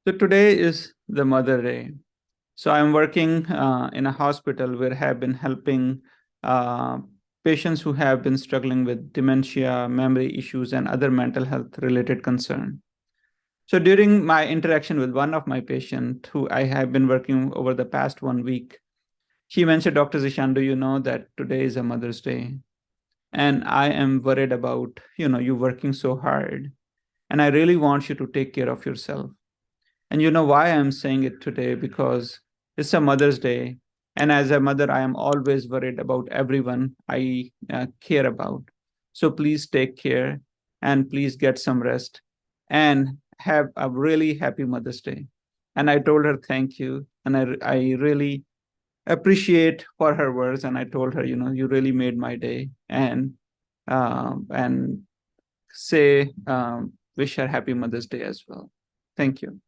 So today is the Mother Day. So I'm working in a hospital where I have been helping uh, patients who have been struggling with dementia, memory issues, and other mental health related concern. So during my interaction with one of my patients who I have been working over the past 1 week, she mentioned, Dr. Zishan, do you know that today is a Mother's Day? And I am worried about, you working so hard. And I really want you to take care of yourself. And you know why I'm saying it today? Because it's a Mother's Day. And as a mother, I am always worried about everyone I care about. So please take care and please get some rest and have a really happy Mother's Day. And I told her thank you. And I really appreciate for her words. And I told her, you really made my day. And say, wish her happy Mother's Day as well. Thank you.